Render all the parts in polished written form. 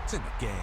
It's in the game.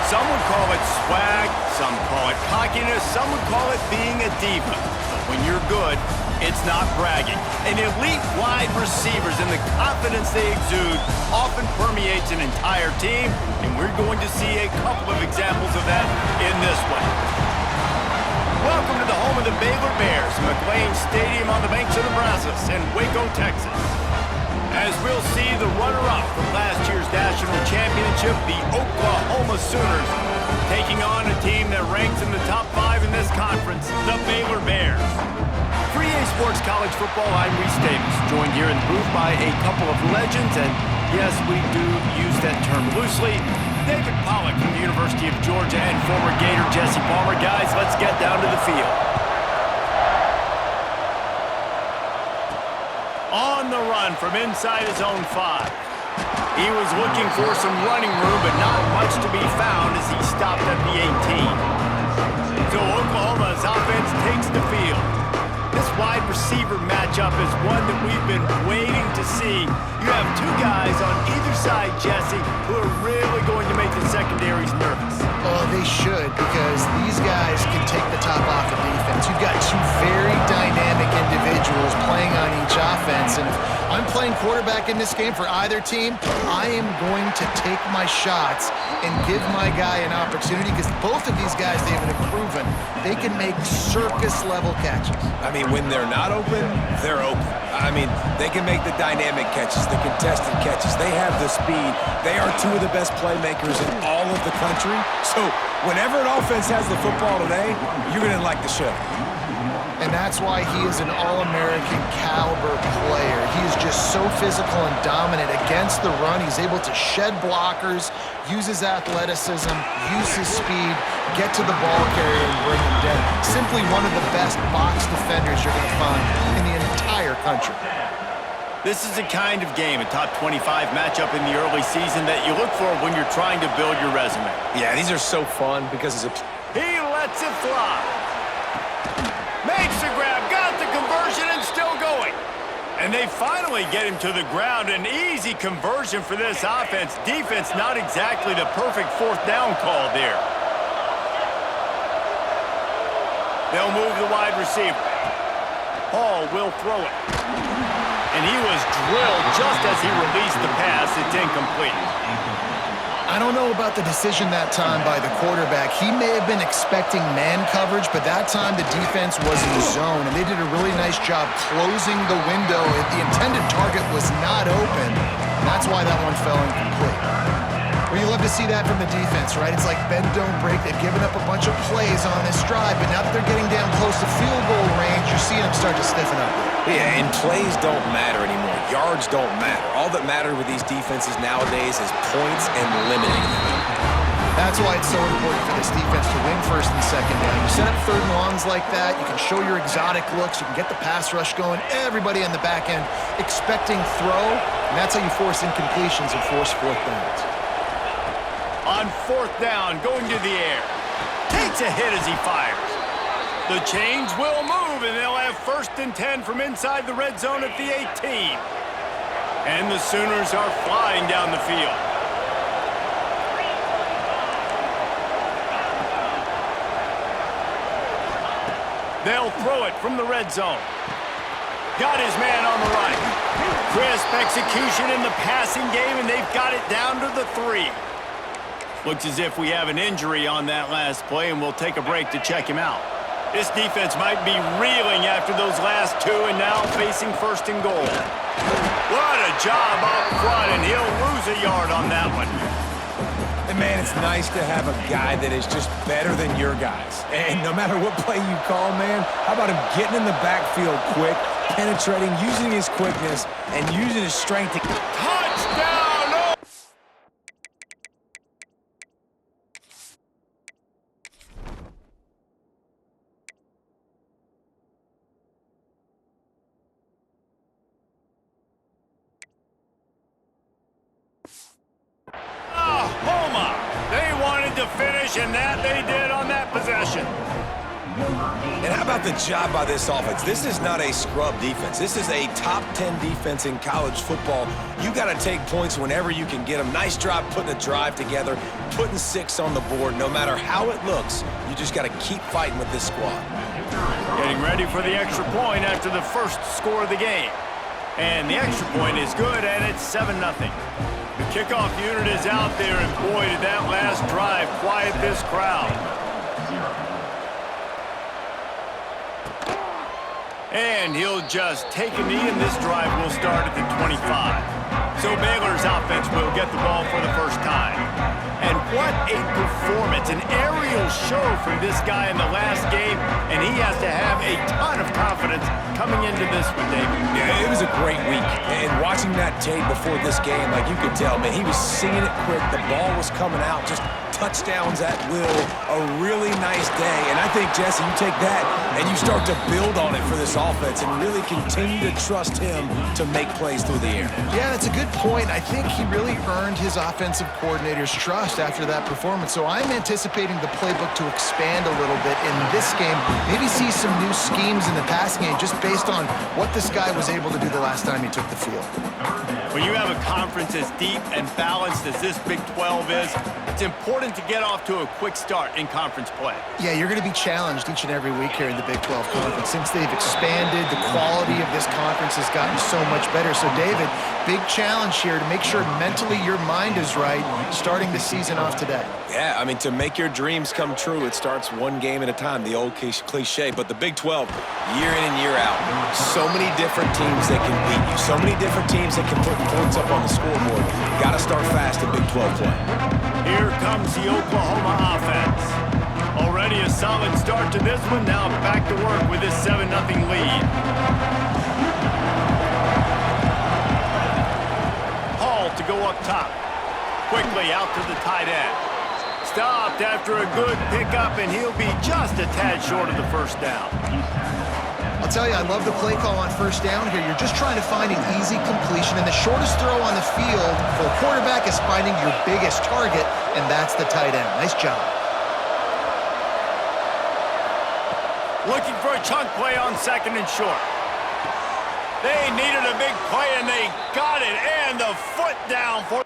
Some would call it swag, some call it cockiness, some would call it being a diva. But when you're good, it's not bragging. And elite wide receivers and the confidence they exude often permeates an entire team, and we're going to see a couple of examples of that in this one. Welcome to the home of the Baylor Bears, McLean Stadium on the banks of the Brazos in Waco, Texas. As we'll see the runner-up from last year's national championship, the Oklahoma Sooners, taking on a team that ranks in the top 5 in this conference, the Baylor Bears. For EA Sports College Football, I'm Reese Davis, joined here in the booth by a couple of legends, and yes, we do use that term loosely. David Pollack from the University of Georgia and former Gator Jesse Palmer. Guys, let's get down to the field. On the run from inside his own 5. He was looking for some running room, but not much to be found as he stopped at the 18. So Oklahoma's offense takes the field. This wide receiver matchup is one that we've been waiting to see. You have two guys on either side, Jesse, who are really going to make the secondaries nervous. Oh, they should, because these guys can take the top off of defense. You've got two very dynamic individuals playing on each offense, and if I'm playing quarterback in this game for either team, I am going to take my shots and give my guy an opportunity, because both of these guys, they've been proven they can make circus-level catches. I mean, when they're not open, they're open. I mean, they can make the dynamic catches, the contested catches. They have the speed. They are two of the best playmakers in all of the country. So whenever an offense has the football today, you're going to like the show. And that's why he is an All-American caliber player. He is just so physical and dominant against the run. He's able to shed blockers, use his athleticism, use his speed, get to the ball carrier and bring him down. Simply one of the best box defenders you're going to find in the entire country. This is the kind of game, a top 25 matchup in the early season, that you look for when you're trying to build your resume. Yeah, these are so fun because it's a... He lets it fly. Makes the grab, got the conversion. And they finally get him to the ground. An easy conversion for this offense. Defense not exactly the perfect fourth down call there. They'll move the wide receiver. Hall will throw it. And he was drilled just as he released the pass. It's incomplete. I don't know about the decision that time by the quarterback. He may have been expecting man coverage, but that time the defense was in zone, and they did a really nice job closing the window. The intended target was not open, and that's why that one fell incomplete. Well, you love to see that from the defense, right? It's like bend, don't break. They've given up a bunch of plays on this drive, but now that they're getting down close to field goal range, you're seeing them start to stiffen up. Yeah, and plays don't matter anymore. Yards don't matter. All that matters with these defenses nowadays is points and limiting them. That's why it's so important for this defense to win first and second down. You set up third and longs like that, you can show your exotic looks, you can get the pass rush going, everybody on the back end expecting throw, and that's how you force incompletions and force fourth downs. On fourth down, going to the air. Takes a hit as he fires. The chains will move, and they'll have 1st and 10 from inside the red zone at the 18. And the Sooners are flying down the field. They'll throw it from the red zone. Got his man on the right. Crisp execution in the passing game, and they've got it down to the 3. Looks as if we have an injury on that last play, and we'll take a break to check him out. This defense might be reeling after those last 2 and now facing 1st and goal. What a job up front, and he'll lose a yard on that one. And, man, it's nice to have a guy that is just better than your guys. And no matter what play you call, man, how about him getting in the backfield quick, penetrating, using his quickness, and using his strength to... Touchdown! To finish, and that they did on that possession. And how about the job by this offense? This is not a scrub defense. This is a top 10 defense in college football. You got to take points whenever you can get them. Nice job putting a drive together, putting 6 on the board. No matter how it looks, you just got to keep fighting with this squad. Getting ready for the extra point after the first score of the game. And the extra point is good, and it's 7-0. The kickoff unit is out there, and boy, did that last drive quiet this crowd. And he'll just take a knee, and this drive will start at the 25. So Baylor's offense will get the ball for the first time. And what a performance, an aerial show from this guy in the last game, and he has to have a ton of confidence coming into this one, David. Yeah, it was a great week. And watching that tape before this game, like you could tell, man, he was singing it quick. The ball was coming out, just touchdowns at will. A really nice day. And I think, Jesse, you take that and you start to build on it for this offense and really continue to trust him to make plays through the air. Yeah, that's a good point. I think he really earned his offensive coordinator's trust after that performance. So I'm anticipating the playbook to expand a little bit in this game. Maybe see some new schemes in the passing game just based on what this guy was able to do the last time he took the field. When you have a conference as deep and balanced as this Big 12 is, it's important to get off to a quick start in conference play. Yeah, you're going to be challenged each and every week here in the Big 12 Conference. Since they've expanded, the quality of this conference has gotten so much better. So, David, big challenge here to make sure mentally your mind is right starting the season off today. Yeah, I mean, to make your dreams come true, it starts one game at a time, the old cliche. But the Big 12, year in and year out, so many different teams that can beat you, so many different teams that can put points up on the scoreboard. Got to start fast in Big 12 play. Here comes the Oklahoma offense. Already a solid start to this one. Now back to work with this 7-0 lead. Hall to go up top. Quickly out to the tight end. Stopped after a good pickup, and he'll be just a tad short of the first down. I'll tell you, I love the play call on first down here. You're just trying to find an easy completion, and the shortest throw on the field for a quarterback is finding your biggest target, and that's the tight end. Nice job. Looking for a chunk play on 2nd and short. They needed a big play, and they got it. And the foot down for...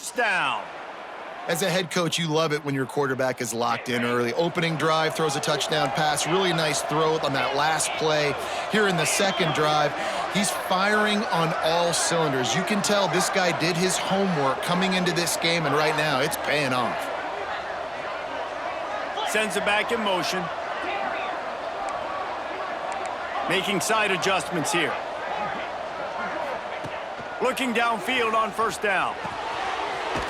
first down. As a head coach, you love it when your quarterback is locked in early. Opening drive, throws a touchdown pass. Really nice throw on that last play. Here in the second drive, he's firing on all cylinders. You can tell this guy did his homework coming into this game, and right now it's paying off. Sends it back in motion. Making side adjustments here. Looking downfield on first down.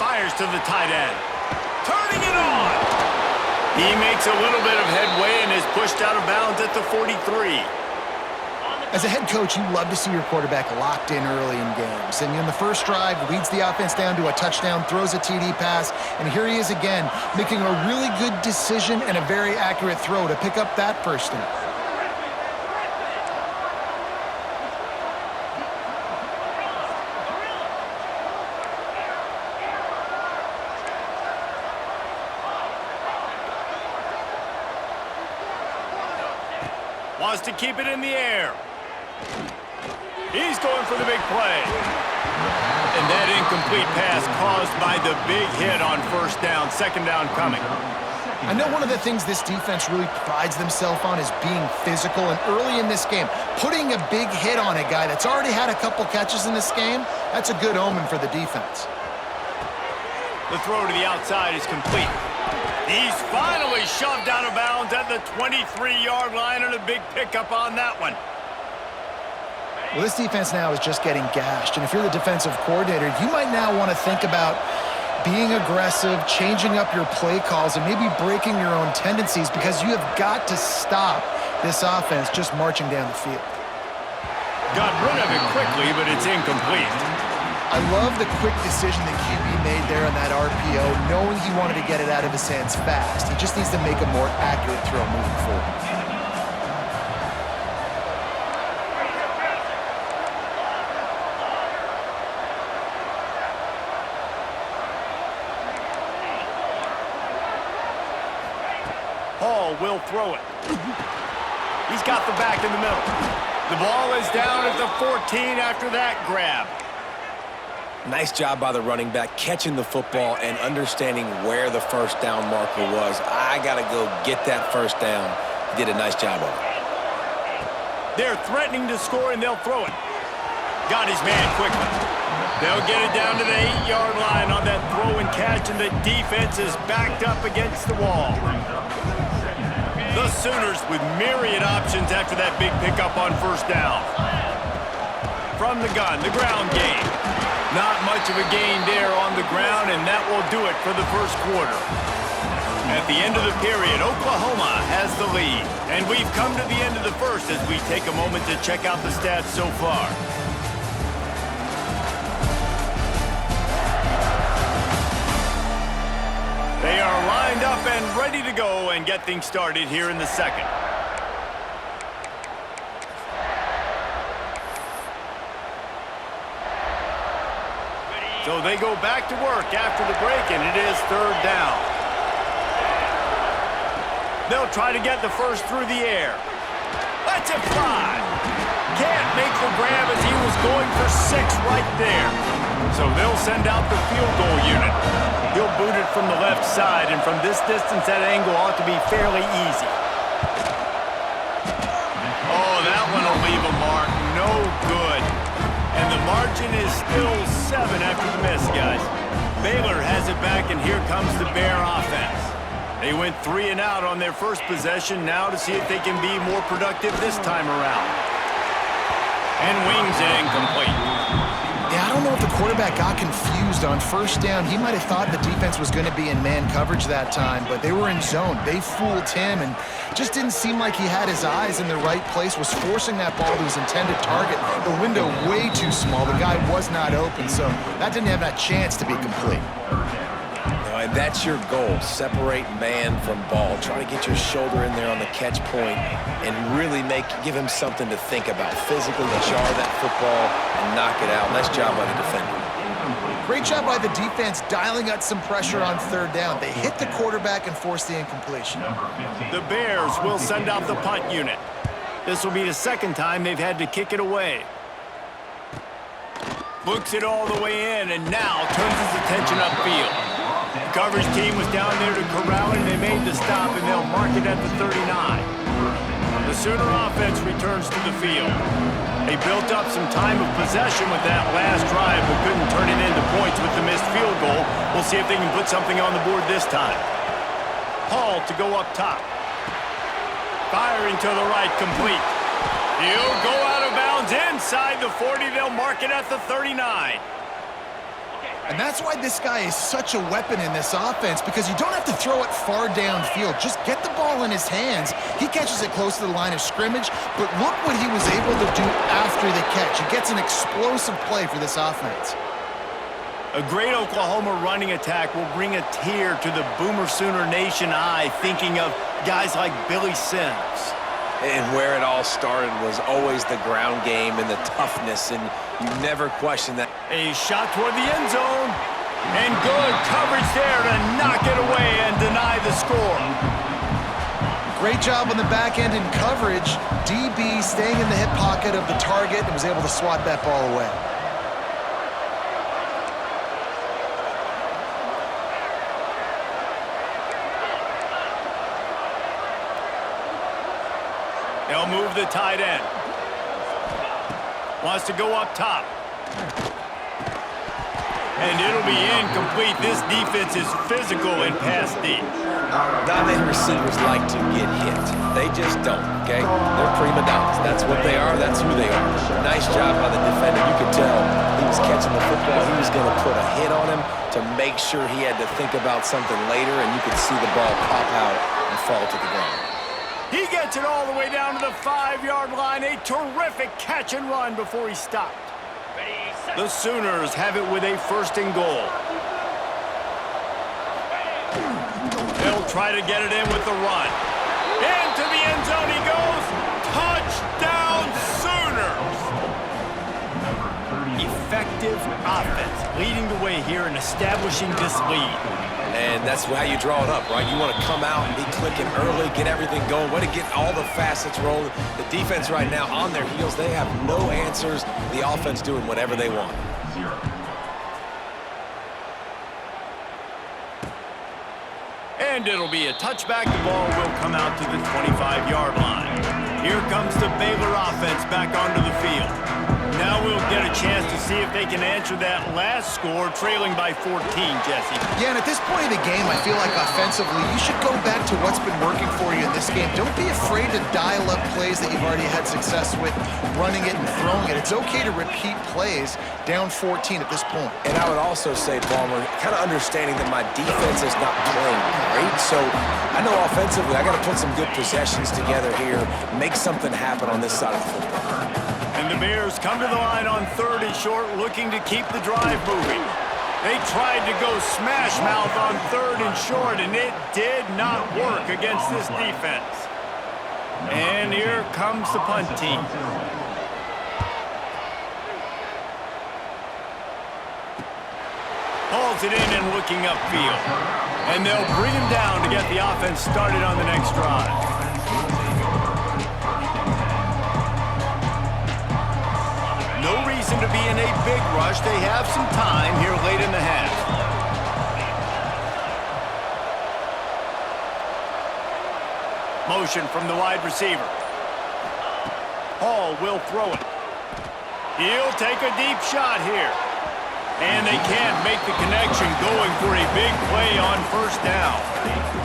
Fires to the tight end. Turning it on. He makes a little bit of headway and is pushed out of bounds at the 43. As a head coach, you love to see your quarterback locked in early in games. And in the first drive, leads the offense down to a touchdown, throws a TD pass, and here he is again, making a really good decision and a very accurate throw to pick up that first down. Wants to keep it in the air. He's going for the big play. And that incomplete pass caused by the big hit on first down, second down coming. I know one of the things this defense really prides themselves on is being physical, and early in this game, putting a big hit on a guy that's already had a couple catches in this game, that's a good omen for the defense. The throw to the outside is complete. He's finally shoved out of bounds at the 23-yard line, and a big pickup on that one. Well, this defense now is just getting gashed, and if you're the defensive coordinator, you might now want to think about being aggressive, changing up your play calls, and maybe breaking your own tendencies, because you have got to stop this offense just marching down the field. Got rid of it quickly, but it's incomplete. I love the quick decision that QB made there on that RPO, knowing he wanted to get it out of his hands fast. He just needs to make a more accurate throw moving forward. Hall will throw it. He's got the back in the middle. The ball is down at the 14 after that grab. Nice job by the running back, catching the football and understanding where the first down marker was. I got to go get that first down. He did a nice job of it. They're threatening to score, and they'll throw it. Got his man quickly. They'll get it down to the 8-yard line on that throw and catch, and the defense is backed up against the wall. The Sooners with myriad options after that big pickup on first down. From the gun, the ground game. Not much of a gain there on the ground, and that will do it for the first quarter. At the end of the period, Oklahoma has the lead. And we've come to the end of the first as we take a moment to check out the stats so far. They are lined up and ready to go and get things started here in the second. So they go back to work after the break, and it is third down. They'll try to get the first through the air. Let's it fly. Can't make the grab as he was going for 6 right there. So they'll send out the field goal unit. He'll boot it from the left side, and from this distance, that angle ought to be fairly easy. Oh, that one will leave a mark. No good. And the margin is still 7 after the miss, guys. Baylor has it back, and here comes the Bear offense. They went 3 and out on their first possession, now to see if they can be more productive this time around. And wings it incomplete. Yeah, I don't know if the quarterback got confused on first down. He might have thought the defense was going to be in man coverage that time, but they were in zone. They fooled him, and just didn't seem like he had his eyes in the right place, was forcing that ball to his intended target. The window way too small. The guy was not open, so that didn't have that chance to be complete. And that's your goal. Separate man from ball. Try to get your shoulder in there on the catch point and really give him something to think about. Physically jar that football and knock it out. Nice job by the defender. Great job by the defense dialing up some pressure on third down. They hit the quarterback and forced the incompletion. The Bears will send out the punt unit. This will be the second time they've had to kick it away. Books it all the way in, and now turns his attention upfield. The coverage team was down there to corral it, and they made the stop, and they'll mark it at the 39. The Sooner offense returns to the field. They built up some time of possession with that last drive, but couldn't turn it into points with the missed field goal. We'll see if they can put something on the board this time. Hall to go up top. Firing to the right, complete. He'll go out of bounds inside the 40. They'll mark it at the 39. And that's why this guy is such a weapon in this offense, because you don't have to throw it far downfield. Just get the ball in his hands. He catches it close to the line of scrimmage, but look what he was able to do after the catch. He gets an explosive play for this offense. A great Oklahoma running attack will bring a tear to the Boomer Sooner Nation eye, thinking of guys like Billy Sims. And where it all started was always the ground game and the toughness, and you never question that. A shot toward the end zone, and good coverage there to knock it away and deny the score. Great job on the back end in coverage. DB staying in the hip pocket of the target and was able to swat that ball away. They'll move the tight end. Wants to go up top. And it'll be incomplete. This defense is physical and pass deep. Dominant receivers like to get hit. They just don't, okay? They're prima donnas. That's what they are. That's who they are. Nice job by the defender. You could tell he was catching the football. He was going to put a hit on him to make sure he had to think about something later, and you could see the ball pop out and fall to the ground. He gets it all the way down to the 5-yard line. A terrific catch and run before he stopped. The Sooners have it with a 1st and goal. They'll try to get it in with the run. Into the end zone he goes. Touchdown Sooners! Effective offense leading the way here and establishing this lead. And that's how you draw it up, right? You want to come out and be clicking early, get everything going, want to get all the facets rolling. The defense right now on their heels, they have no answers. The offense doing whatever they want. And it'll be a touchback. The ball will come out to the 25-yard line. Here comes the Baylor offense back onto the field. Now we'll get a chance to see if they can answer that last score, trailing by 14, Jesse. Yeah, and at this point in the game, I feel like offensively, you should go back to what's been working for you in this game. Don't be afraid to dial up plays that you've already had success with, running it and throwing it. It's okay to repeat plays down 14 at this point. And I would also say, Palmer, kind of understanding that my defense is not playing great, so I know offensively I got to put some good possessions together here, make something happen on this side of the football. And the Bears come to the line on 3rd and short, looking to keep the drive moving. They tried to go smash mouth on 3rd and short, and it did not work against this defense. And here comes the punt team. Hauls it in and looking upfield. And they'll bring him down to get the offense started on the next drive. No reason to be in a big rush. They have some time here late in the half. Motion from the wide receiver. Hall will throw it. He'll take a deep shot here. And they can't make the connection, going for a big play on 1st down.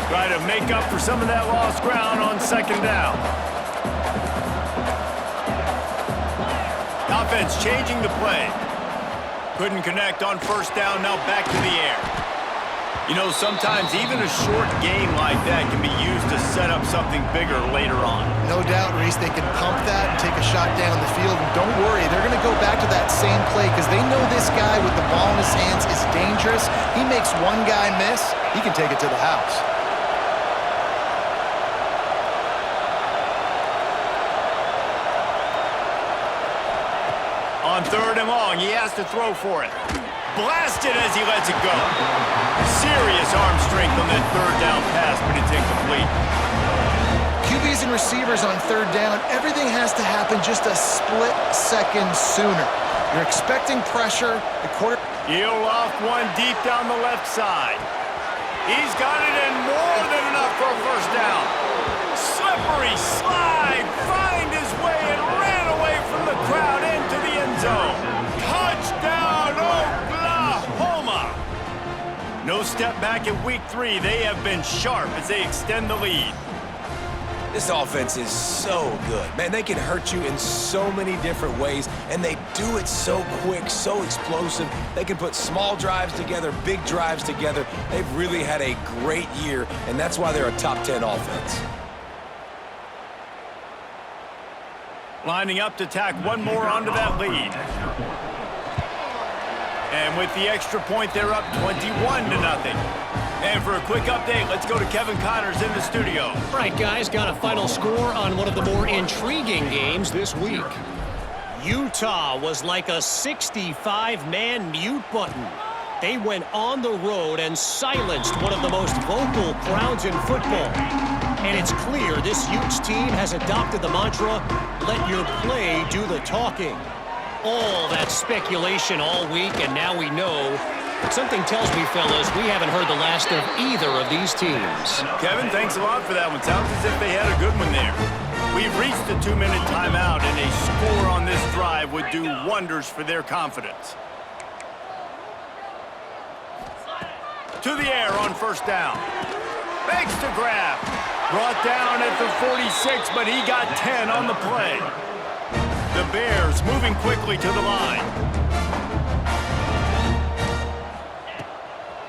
Try to make up for some of that lost ground on 2nd down. Offense changing the play. Couldn't connect on 1st down, now back to the air. You know, sometimes even a short game like that can be used to set up something bigger later on. No doubt, Reese, they can pump that and take a shot down the field. And don't worry, they're going to go back to that same play because they know this guy with the ball in his hands is dangerous. He makes one guy miss, he can take it to the house. On 3rd and long, he has to throw for it. Blasted as he lets it go. Serious arm strength on that 3rd down pass, but it's incomplete. QBs and receivers on 3rd down, everything has to happen just a split second sooner. You're expecting pressure. The quarter. He'll loft one deep down the left side. He's got it in more than enough for a first down. Slippery slide, find his way and ran away from the crowd into the end zone. Touchdown, Oklahoma! No step back in week 3. They have been sharp as they extend the lead. This offense is so good. Man, they can hurt you in so many different ways, and they do it so quick, so explosive. They can put small drives together, big drives together. They've really had a great year, and that's why they're a top 10 offense. Lining up to tack one more onto that lead. And with the extra point, they're up 21-0. And for a quick update, let's go to Kevin Connors in the studio. All right, guys, got a final score on one of the more intriguing games this week. Utah was like a 65-man mute button. They went on the road and silenced one of the most vocal crowds in football. And it's clear this Utes team has adopted the mantra, let your play do the talking. All that speculation all week, and now we know. But something tells me, fellas, we haven't heard the last of either of these teams. Kevin, thanks a lot for that one. Sounds as if they had a good one there. We've reached the 2-minute timeout, and a score on this drive would do wonders for their confidence. To the air on first down. Makes the grab. Brought down at the 46, but he got 10 on the play. The Bears moving quickly to the line.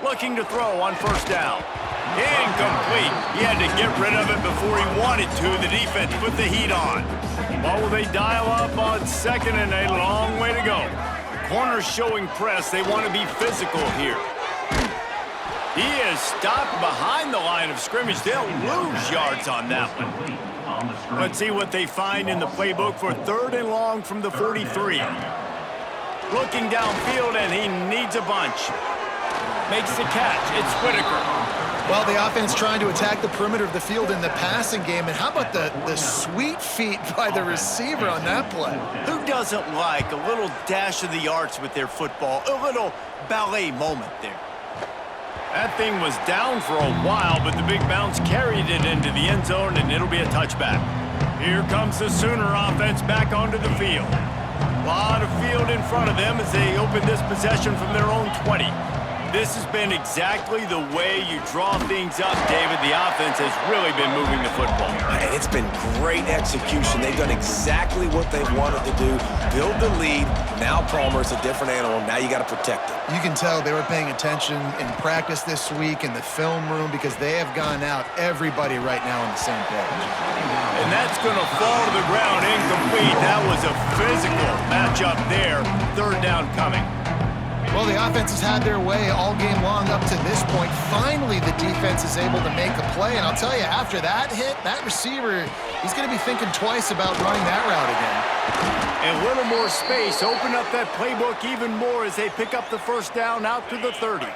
Looking to throw on first down. Incomplete. He had to get rid of it before he wanted to. The defense put the heat on. Well, will they dial up on second and a long way to go? Corners showing press. They want to be physical here. He is stopped behind the line of scrimmage. They'll lose yards on that one. Let's see what they find in the playbook for 3rd and long from the 43. Looking downfield, and he needs a bunch. Makes the catch. It's Whitaker. Well, the offense trying to attack the perimeter of the field in the passing game. And how about the sweet feet by the receiver on that play? Who doesn't like a little dash of the arts with their football? A little ballet moment there. That thing was down for a while, but the big bounce carried it into the end zone, and it'll be a touchback. Here comes the Sooner offense back onto the field. A lot of field in front of them as they open this possession from their own 20. This has been exactly the way you draw things up, David. The offense has really been moving the football. It's been great execution. They've done exactly what they wanted to do. Build the lead. Now Palmer's a different animal. Now you got to protect it. You can tell they were paying attention in practice this week in the film room because they have gone out everybody right now on the same page. And that's going to fall to the ground incomplete. That was a physical matchup there. 3rd down coming. Well, the offense has had their way all game long up to this point. Finally, the defense is able to make a play. And I'll tell you, after that hit, that receiver, he's going to be thinking twice about running that route again. A little more space. Open up that playbook even more as they pick up the first down out to the 30.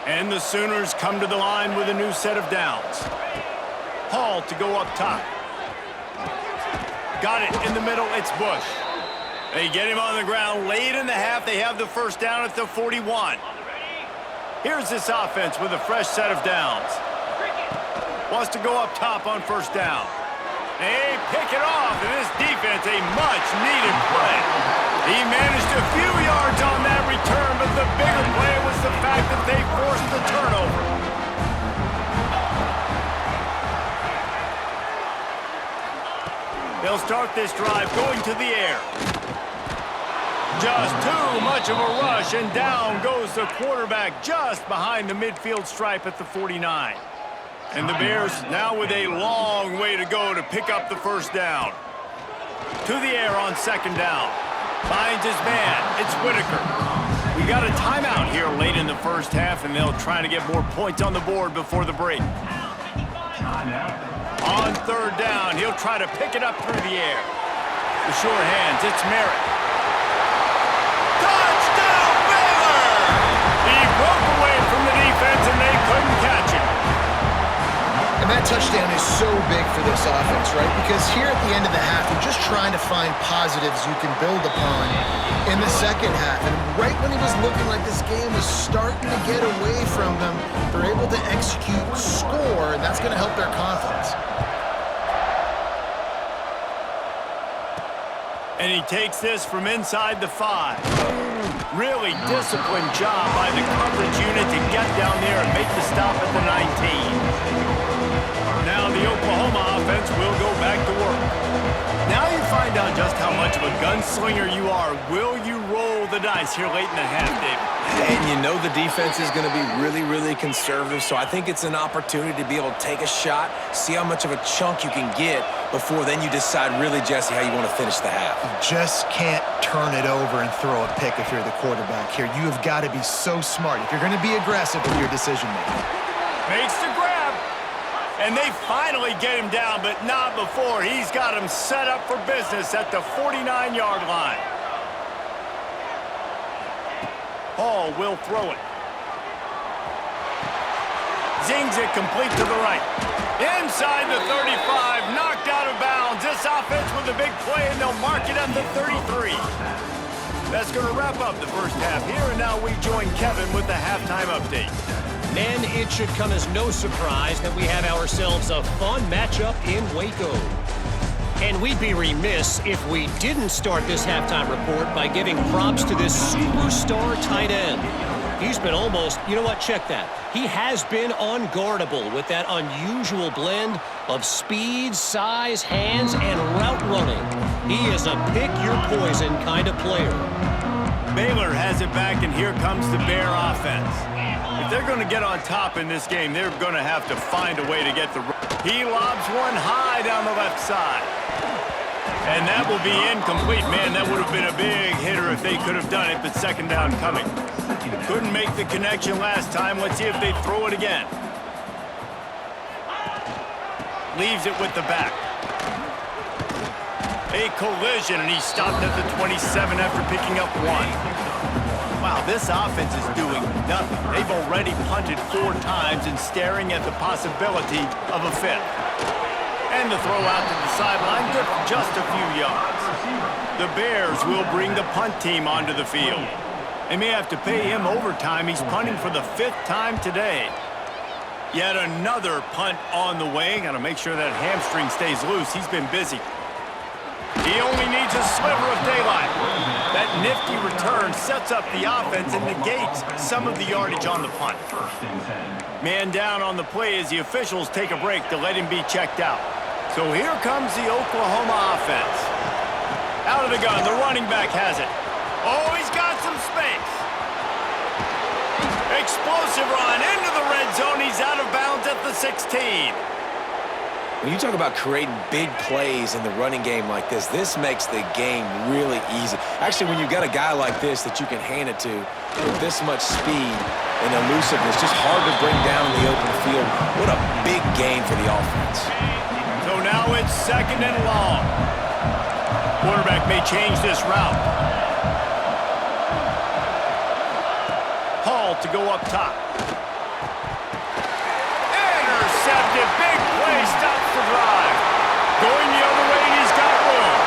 And the Sooners come to the line with a new set of downs. Hall to go up top. Got it in the middle. It's Bush. They get him on the ground late in the half. They have the first down at the 41. Here's this offense with a fresh set of downs. Wants to go up top on first down. They pick it off, and this defense, a much-needed play. He managed a few yards on that return, but the bigger play was the fact that they forced the turnover. They'll start this drive going to the air. Just too much of a rush, and down goes the quarterback just behind the midfield stripe at the 49. And the Bears now with a long way to go to pick up the first down. To the air on 2nd down. Finds his man. It's Whitaker. We got a timeout here late in the first half, and they'll try to get more points on the board before the break. On 3rd down, he'll try to pick it up through the air. The short hands, it's Merritt. Touchdown, Baylor! He broke away from the defense, and they couldn't catch him. And that touchdown is so big for this offense, right? Because here at the end of the half, you're just trying to find positives you can build upon in the second half. And right when it was looking like this game was starting to get away from them, they're able to execute, score, and that's going to help their confidence. And he takes this from inside the 5. Really disciplined job by the coverage unit to get down there and make the stop at the 19. Now the Oklahoma offense will go back to work. Now you find out just how much of a gunslinger you are. Will you roll the dice here late in the half, David? And you know the defense is going to be really, really conservative, so I think it's an opportunity to be able to take a shot, see how much of a chunk you can get before then you decide really, Jesse, how you want to finish the half. You just can't turn it over and throw a pick if you're the quarterback here. You have got to be so smart if you're going to be aggressive with your decision-making. Makes the grab. And they finally get him down, but not before. He's got him set up for business at the 49-yard line. Hall will throw it. Zings it complete to the right. Inside the 35, knocked out of bounds. This offense with a big play, and they'll mark it at the 33. That's going to wrap up the first half here, and now we join Kevin with the halftime update. And it should come as no surprise that we have ourselves a fun matchup in Waco. And we'd be remiss if we didn't start this halftime report by giving props to this superstar tight end. He's been almost, you know what, check that. He has been unguardable with that unusual blend of speed, size, hands, and route running. He is a pick-your-poison kind of player. Baylor has it back, and here comes the Bear offense. If they're going to get on top in this game, they're going to have to find a way to get the... He lobs one high down the left side. And that will be incomplete. Man, that would have been a big hitter if they could have done it, but second down coming. Couldn't make the connection last time. Let's see if they throw it again. Leaves it with the back. A collision, and he stopped at the 27 after picking up one. Wow, this offense is doing nothing. They've already punted 4 times and staring at the possibility of a 5th. And the throw out to the sideline, good for just a few yards. The Bears will bring the punt team onto the field. They may have to pay him overtime. He's punting for the 5th time today. Yet another punt on the way. Got to make sure that hamstring stays loose. He's been busy. He only needs a sliver of daylight. That nifty return sets up the offense and negates some of the yardage on the punt. Man down on the play as the officials take a break to let him be checked out. So here comes the Oklahoma offense. Out of the gun, the running back has it. Oh, he's got some space. Explosive run into the red zone. He's out of bounds at the 16. When you talk about creating big plays in the running game like this makes the game really easy. Actually, when you've got a guy like this that you can hand it to with this much speed and elusiveness, just hard to bring down in the open field. What a big game for the offense. So now it's second and long. Quarterback may change this route. Hall to go up top. Intercepted. Big play. Stops the drive. Going the other way, and he's got room.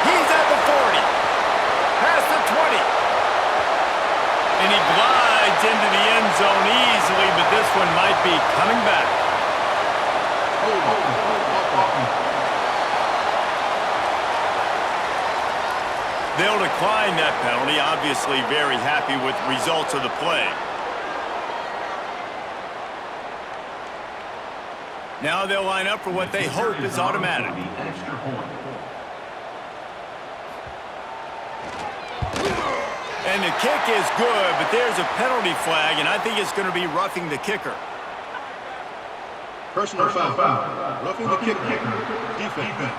He's at the 40. Past the 20. And he glides into the end zone easily, but this one might be coming back. They'll decline that penalty, obviously very happy with results of the play. Now they'll line up for what they hope is automatic. And the kick is good, but there's a penalty flag, and I think it's going to be roughing the kicker. Personal foul. Roughing the kicker. Defense.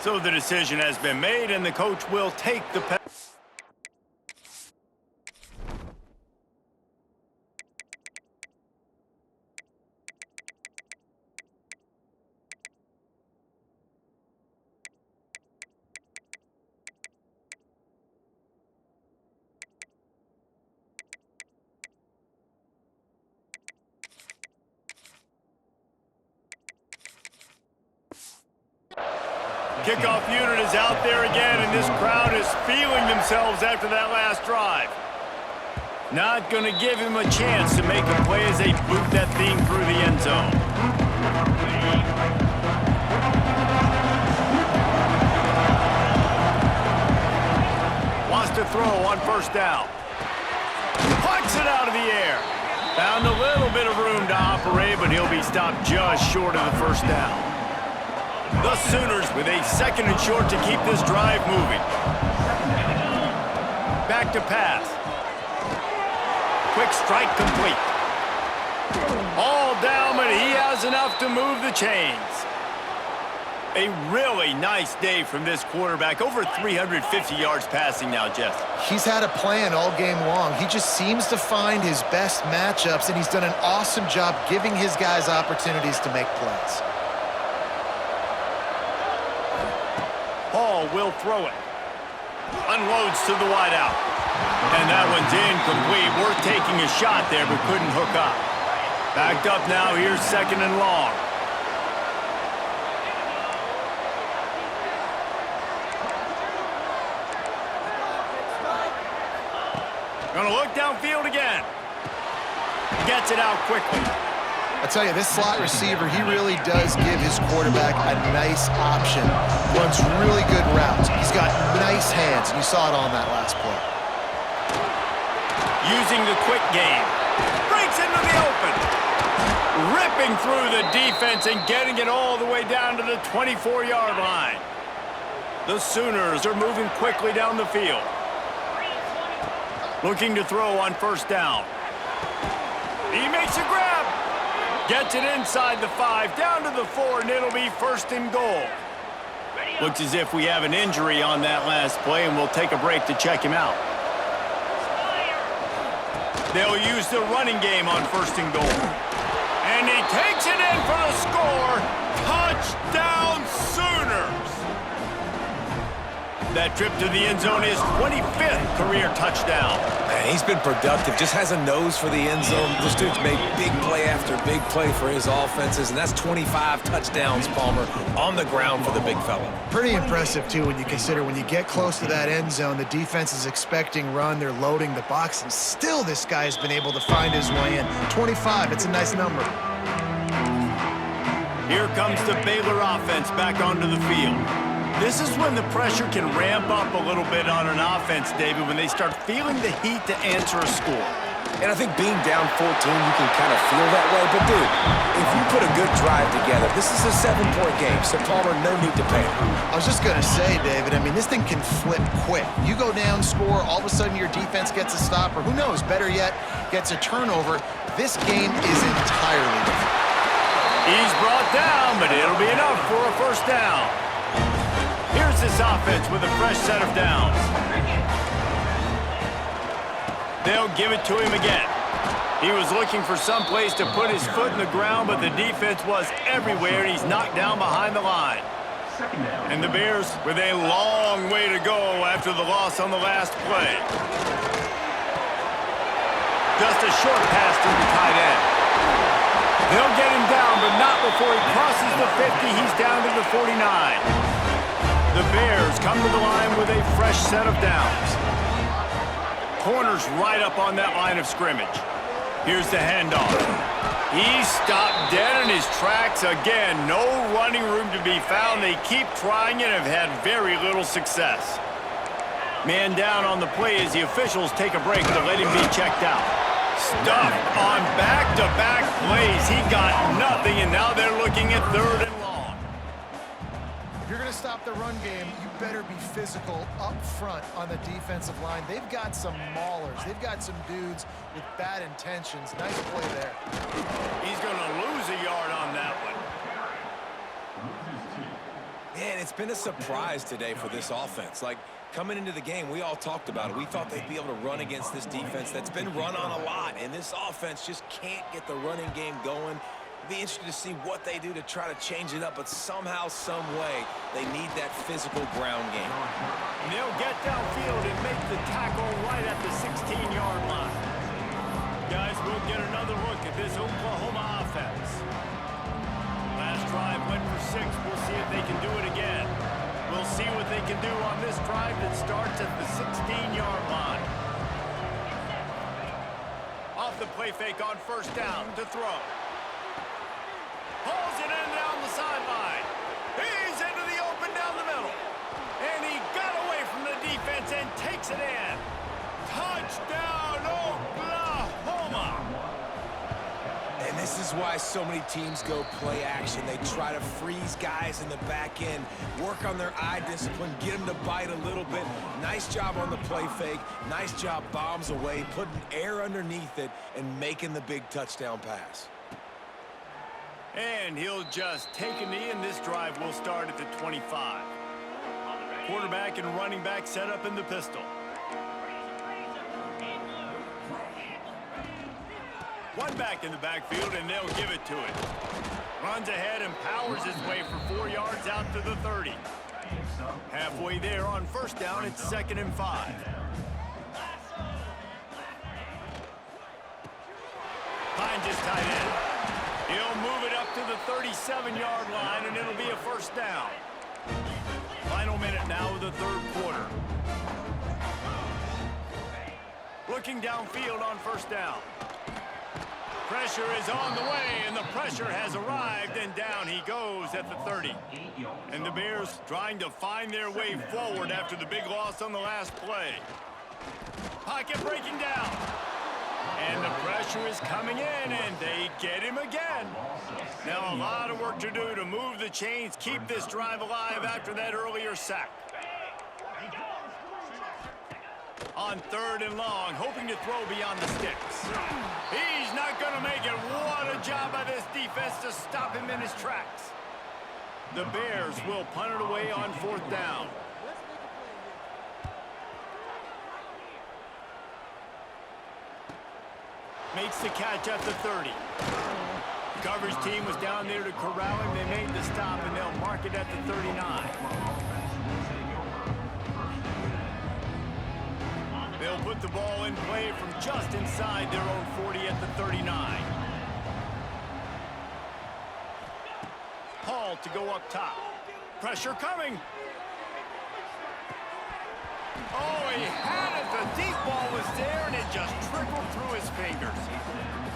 So the decision has been made, and the coach will take the penalty. Kickoff unit is out there again, and this crowd is feeling themselves after that last drive. Not going to give him a chance to make a play as they boot that thing through the end zone. Wants to throw on first down. Pucks it out of the air. Found a little bit of room to operate, but he'll be stopped just short of the first down. The Sooners with a 2nd and short to keep this drive moving. Back to pass. Quick strike complete. All down, but he has enough to move the chains. A really nice day from this quarterback. Over 350 yards passing now, Jeff. He's had a plan all game long. He just seems to find his best matchups, and he's done an awesome job giving his guys opportunities to make plays. Hall will throw it. Unloads to the wideout. And that one's incomplete. Worth taking a shot there, but couldn't hook up. Backed up now. Here's 2nd and long. Gonna look downfield again. Gets it out quickly. I tell you, this slot receiver, he really does give his quarterback a nice option. Runs really good routes. He's got nice hands, and you saw it on that last play. Using the quick game. Breaks into the open. Ripping through the defense and getting it all the way down to the 24-yard line. The Sooners are moving quickly down the field. Looking to throw on first down. He makes a grab. Gets it inside the 5, down to the 4, and it'll be 1st and goal. Looks as if we have an injury on that last play, and we'll take a break to check him out. They'll use the running game on 1st and goal. And he takes it in for the score. Touchdown, Sooners! That trip to the end zone is 25th career touchdown. Man, he's been productive, just has a nose for the end zone. This dude's made big play after big play for his offenses, and that's 25 touchdowns, Palmer, on the ground for the big fella. Pretty impressive, too, when you consider when you get close to that end zone, the defense is expecting run, they're loading the box, and still this guy has been able to find his way in. 25, it's a nice number. Here comes the Baylor offense back onto the field. This is when the pressure can ramp up a little bit on an offense, David, when they start feeling the heat to answer a score. And I think being down 14, you can kind of feel that way. But, dude, if you put a good drive together, this is a 7-point game, so Palmer, no need to panic. I was just going to say, David, I mean, this thing can flip quick. You go down, score, all of a sudden your defense gets a stop, or who knows, better yet, gets a turnover. This game is entirely different. He's brought down, but it'll be enough for a first down. Here's this offense with a fresh set of downs. They'll give it to him again. He was looking for some place to put his foot in the ground, but the defense was everywhere, and he's knocked down behind the line. And the Bears with a long way to go after the loss on the last play. Just a short pass to the tight end. They'll get him down, but not before he crosses the 50. He's down to the 49. The Bears come to the line with a fresh set of downs. Corners right up on that line of scrimmage. Here's the handoff. He's stopped dead in his tracks again. No running room to be found. They keep trying and have had very little success. Man down on the play as the officials take a break to let him be checked out. Stuffed on back-to-back plays. He got nothing, and now they're looking at 3rd and long. If you're going to stop the run game, you better be physical up front on the defensive line. They've got some maulers. They've got some dudes with bad intentions. Nice play there. He's going to lose a yard on that one. Man, it's been a surprise today for this offense. Like, coming into the game, we all talked about it. We thought they'd be able to run against this defense that's been run on a lot, and this offense just can't get the running game going. It'll be interesting to see what they do to try to change it up, but somehow, some way, they need that physical ground game. And they'll get downfield and make the tackle right at the 16-yard line. Guys, we'll get another look at this Oklahoma offense. Last drive went for 6. We'll see if they can do it again. can do on this drive that starts at the 16-yard line. Off the play fake on first down to throw. Pulls it in down the sideline. He's into the open down the middle. And he got away from the defense and takes it in. Touchdown, Oklahoma! And this is why so many teams go play action. They try to freeze guys in the back end, work on their eye discipline, get them to bite a little bit. Nice job on the play fake. Nice job bombs away, putting air underneath it, and making the big touchdown pass. And he'll just take a knee, and this drive will start at the 25. Quarterback and running back set up in the pistol. One back in the backfield, and they'll give it to it. Runs ahead and powers his way for 4 yards out to the 30. Halfway there on first down, it's 2nd and 5. Finds his tight end. He'll move it up to the 37-yard line, and it'll be a first down. Final minute now of the third quarter. Looking downfield on first down. Pressure is on the way, and the pressure has arrived, and down he goes at the 30. And the Bears trying to find their way forward after the big loss on the last play. Pocket breaking down. And the pressure is coming in, and they get him again. Now a lot of work to do to move the chains, keep this drive alive after that earlier sack. On 3rd and long, hoping to throw beyond the sticks. He's not going to make it. What a job by this defense to stop him in his tracks. The Bears will punt it away on 4th down. Makes the catch at the 30. Coverage team was down there to corral him. They made the stop, and they'll mark it at the 39. They'll put the ball in play from just inside their own 40 at the 39. Hall to go up top. Pressure coming. Oh, he had it. The deep ball was there, and it just trickled through his fingers.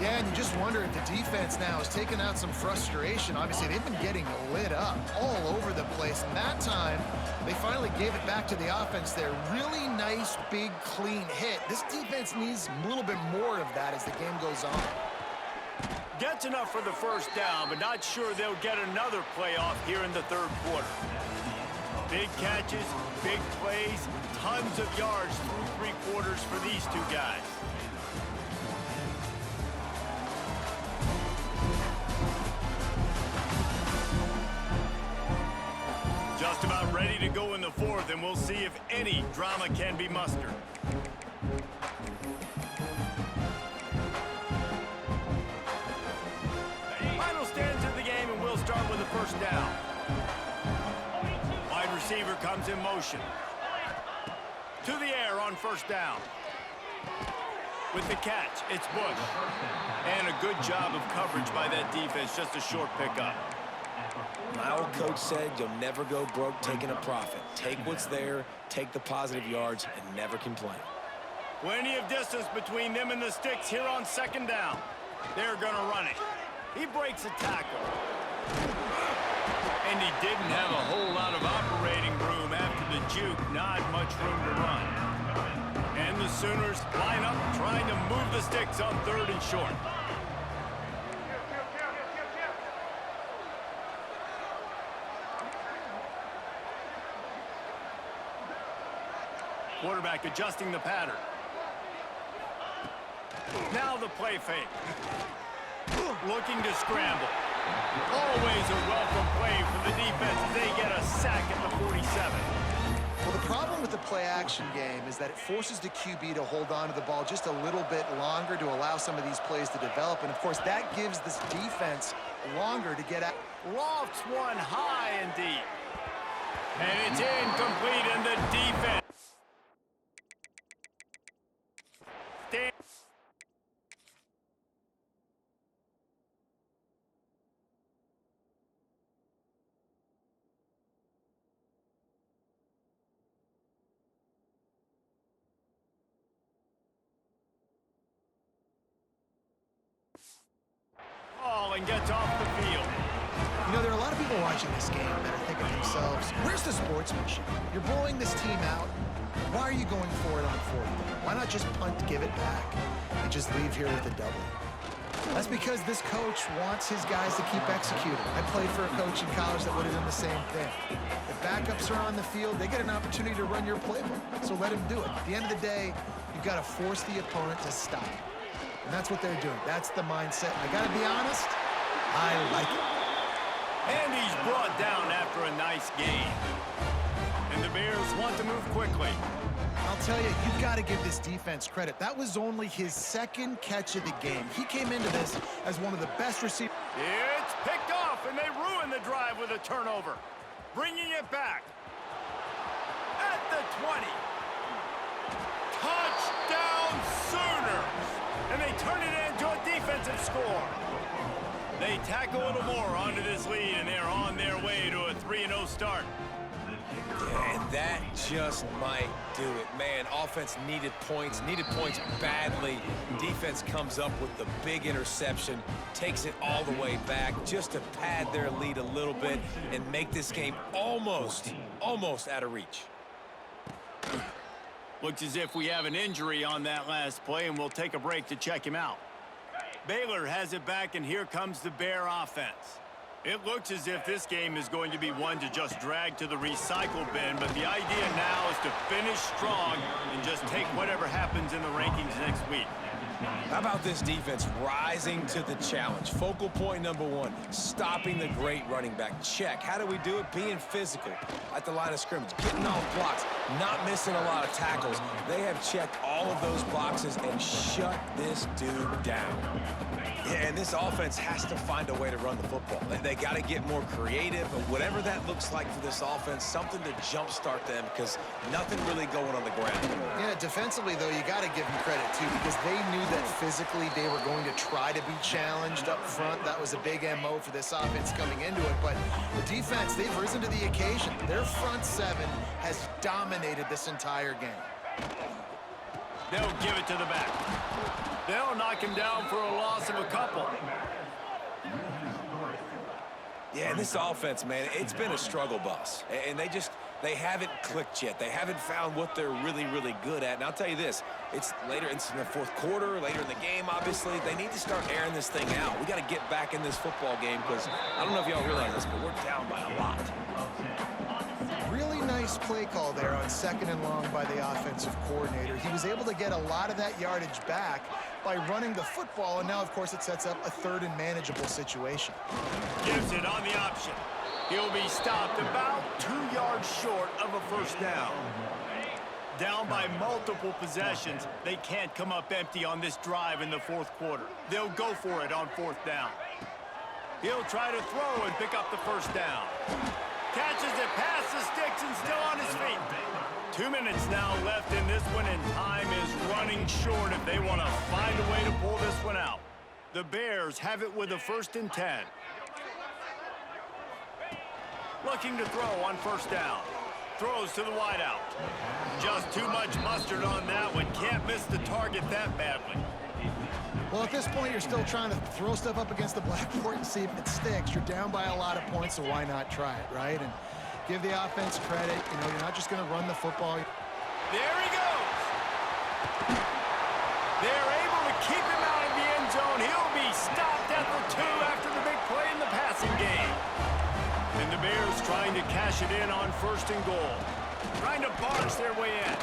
Yeah, and you just wonder if the defense now has taken out some frustration. Obviously, they've been getting lit up all over the place. And that time, they finally gave it back to the offense there. Really nice, big, clean hit. This defense needs a little bit more of that as the game goes on. Gets enough for the first down, but not sure they'll get another playoff here in the third quarter. Big catches, big plays, tons of yards through 3 quarters for these two guys. Just about ready to go in the 4th, and we'll see if any drama can be mustered. Final stands of the game, and we'll start with the first down. Wide receiver comes in motion. To the air on first down. With the catch, it's Bush. And a good job of coverage by that defense, just a short pickup. My old coach said you'll never go broke taking a profit. Take what's there, take the positive yards, and never complain. Plenty of distance between them and the sticks here on 2nd down. They're going to run it. He breaks a tackle. And he didn't have a whole lot of operating room after the juke. Not much room to run. And the Sooners line up trying to move the sticks on 3rd and short. Quarterback adjusting the pattern. Now the play fake. Looking to scramble. Always a welcome play for the defense as they get a sack at the 47. Well, the problem with the play-action game is that it forces the QB to hold on to the ball just a little bit longer to allow some of these plays to develop. And, of course, that gives this defense longer to get out. Lofts one high and deep. And it's incomplete, and the defense. and gets off the field. You know, there are a lot of people watching this game that are thinking to themselves, where's the sportsmanship? You're blowing this team out. Why are you going for it on 4th down? Why not just punt, give it back, and just leave here with a W? That's because this coach wants his guys to keep executing. I played for a coach in college that would have done the same thing. If backups are on the field, they get an opportunity to run your playbook, so let him do it. At the end of the day, you've got to force the opponent to stop. And that's what they're doing. That's the mindset. I got to be honest, I like it. And he's brought down after a nice gain. And the Bears want to move quickly. I'll tell you, you've got to give this defense credit. That was only his 2nd catch of the game. He came into this as one of the best receivers. It's picked off, and they ruin the drive with a turnover. Bringing it back. At the 20. Touchdown Sooners! And they turn it into a defensive score. They tack a little more onto this lead, and they're on their way to a 3-0 start. Yeah, and that just might do it. Man, offense needed points badly. Defense comes up with the big interception, takes it all the way back just to pad their lead a little bit and make this game almost out of reach. Looks as if we have an injury on that last play, and we'll take a break to check him out. Baylor has it back, and here comes the Bear offense. It looks as if this game is going to be one to just drag to the recycle bin, but the idea now is to finish strong and just take whatever happens in the rankings next week. How about this defense rising to the challenge? Focal point number 1, stopping the great running back. Check. How do we do it? Being physical at the line of scrimmage, getting off blocks, not missing a lot of tackles. They have checked all of those boxes and shut this dude down. Yeah, and this offense has to find a way to run the football. They got to get more creative, but whatever that looks like for this offense, something to jumpstart them because nothing really going on the ground. Yeah, defensively, though, you got to give them credit, too, because they knew that physically they were going to try to be challenged up front. That was a big MO for this offense coming into it, but the defense, they've risen to the occasion. Their front 7 has dominated this entire game. They'll give it to the back. They'll knock him down for a loss of a couple. Yeah, and this offense, man, it's been a struggle bus. And they haven't clicked yet. They haven't found what they're really good at. And I'll tell you this, it's later in the 4th quarter, later in the game, obviously. They need to start airing this thing out. We got to get back in this football game because I don't know if y'all realize this, but we're down by a lot. Really nice play call there on 2nd and long by the offensive coordinator. He was able to get a lot of that yardage back by running the football, and now, of course, it sets up a 3rd and manageable situation. Gives it on the option. He'll be stopped about 2 yards short of a 1st down. Down by multiple possessions, they can't come up empty on this drive in the 4th quarter. They'll go for it on 4th down. He'll try to throw and pick up the 1st down. Catches it past the sticks and still on his feet. 2 minutes now left in this one, and time is running short if they want to find a way to pull this one out. The Bears have it with a 1st and 10. Looking to throw on 1st down. Throws to the wideout. Just too much mustard on that one. Can't miss the target that badly. Well, at this point, you're still trying to throw stuff up against the blackboard and see if it sticks. You're down by a lot of points, so why not try it, right? And give the offense credit. You know, you're not just going to run the football. There he goes. They're able to keep him out of the end zone. He'll be stopped at the 2 after the big play in the passing game. And the Bears trying to cash it in on 1st and goal. Trying to barge their way in.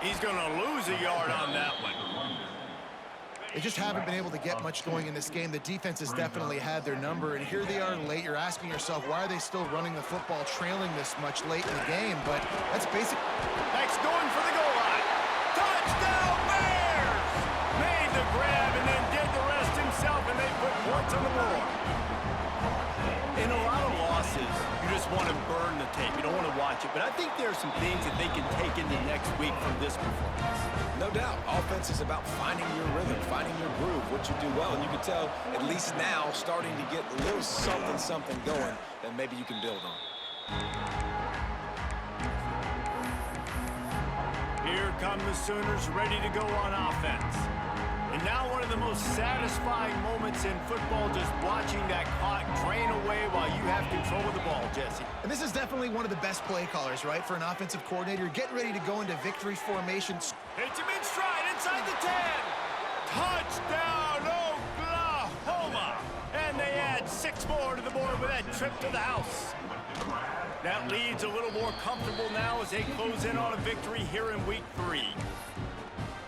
He's going to lose a yard on that one. They just haven't been able to get much going in this game. The defense has definitely had their number, and here they are late. You're asking yourself, why are they still running the football, trailing this much late in the game? But that's basic. Next going for the goal line. Touchdown Bears! Made the grab and then did the rest himself, and they put points on the board. In a lot of losses, you just want to burn the tape. You don't want to watch it. But I think there are some things that they can take into next week from this performance. No doubt. Offense is about finding your rhythm, finding your groove, what you do well. And you can tell, at least now, starting to get a little something going that maybe you can build on. Here come the Sooners ready to go on offense. And now one of the most satisfying moments in football, just watching that control of the ball, Jesse. And this is definitely one of the best play callers, right, for an offensive coordinator. Getting ready to go into victory formation. Hits him in stride inside the 10. Touchdown, Oklahoma! And they add 6 more to the board with that trip to the house. That lead's a little more comfortable now as they close in on a victory here in week 3.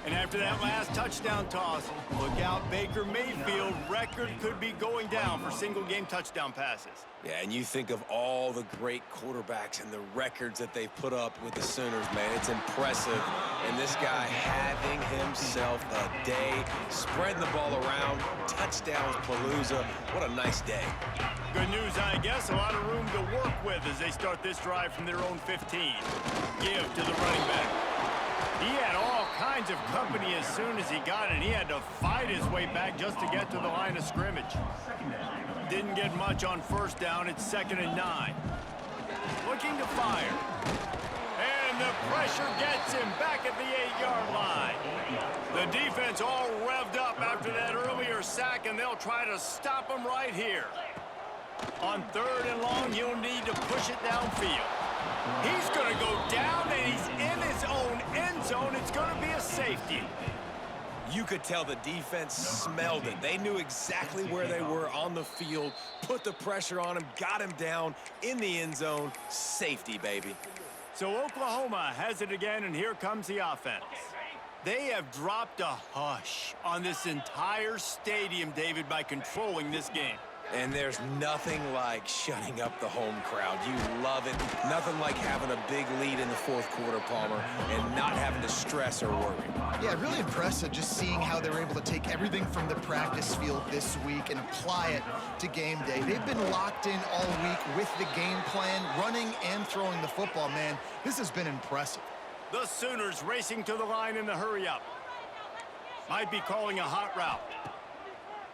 And after that last touchdown toss, look out, Baker Mayfield record could be going down for single-game touchdown passes. Yeah, and you think of all the great quarterbacks and the records that they've put up with the Sooners, man. It's impressive. And this guy having himself a day, spreading the ball around, touchdowns, Palooza. What a nice day. Good news, I guess. A lot of room to work with as they start this drive from their own 15. Give to the running back. He had all kinds of company as soon as he got it. He had to fight his way back just to get to the line of scrimmage. Didn't get much on first down. It's 2nd and 9. Looking to fire. And the pressure gets him back at the 8-yard line. The defense all revved up after that earlier sack, and they'll try to stop him right here. On 3rd and long, he'll need to push it downfield. He's going to go down, and he's in his own end zone. It's going to be a safety. You could tell the defense smelled it. They knew exactly where they were on the field, put the pressure on him, got him down in the end zone. Safety, baby. So Oklahoma has it again, and here comes the offense. They have dropped a hush on this entire stadium, David, by controlling this game. And there's nothing like shutting up the home crowd. You love it. Nothing like having a big lead in the 4th quarter, Palmer, and not having to stress or worry. Yeah, really impressive just seeing how they were able to take everything from the practice field this week and apply it to game day. They've been locked in all week with the game plan, running and throwing the football, man. This has been impressive. The Sooners racing to the line in the hurry-up. Might be calling a hot route.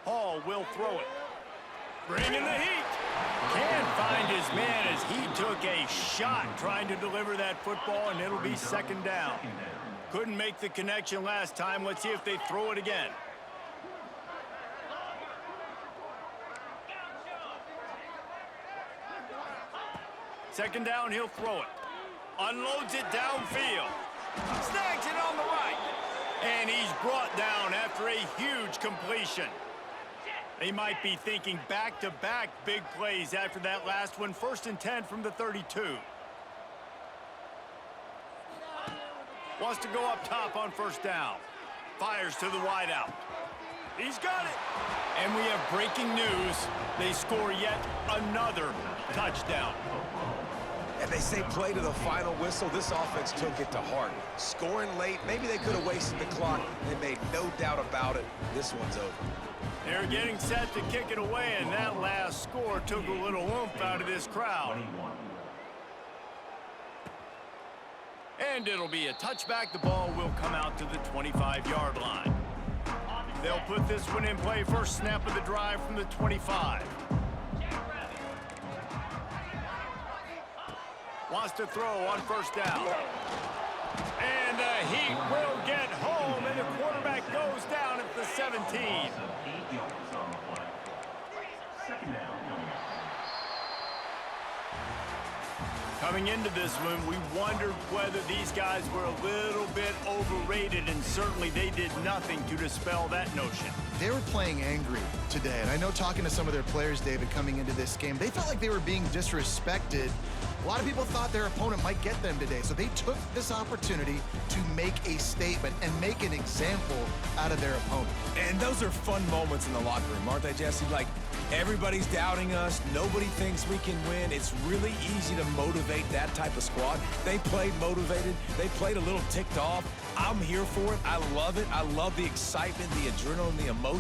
Hall will throw it. Bringing the heat. Can't find his man as he took a shot trying to deliver that football, and it'll be 2nd down. Couldn't make the connection last time. Let's see if they throw it again. Second down, he'll throw it. Unloads it downfield. Snags it on the right. And he's brought down after a huge completion. They might be thinking back-to-back big plays after that last one. 1st and 10 from the 32. Wants to go up top on 1st down. Fires to the wideout. He's got it. And we have breaking news. They score yet another touchdown. And they say play to the final whistle. This offense took it to heart. Scoring late, maybe they could have wasted the clock. They made no doubt about it. This one's over. They're getting set to kick it away, and that last score took a little oomph out of this crowd. And it'll be a touchback. The ball will come out to the 25-yard line. They'll put this one in play. First snap of the drive from the 25. Wants to throw on 1st down. And the Heat will get home, and the quarterback goes down at the 17. Coming into this one, we wondered whether these guys were a little bit overrated, and certainly they did nothing to dispel that notion. They were playing angry today, and I know talking to some of their players, David, coming into this game, they felt like they were being disrespected. A lot of people thought their opponent might get them today, so they took this opportunity to make a statement and make an example out of their opponent. And those are fun moments in the locker room, aren't they, Jesse? Like, everybody's doubting us. Nobody thinks we can win. It's really easy to motivate that type of squad. They played motivated. They played a little ticked off. I'm here for it. I love it. I love the excitement, the adrenaline, the emotion.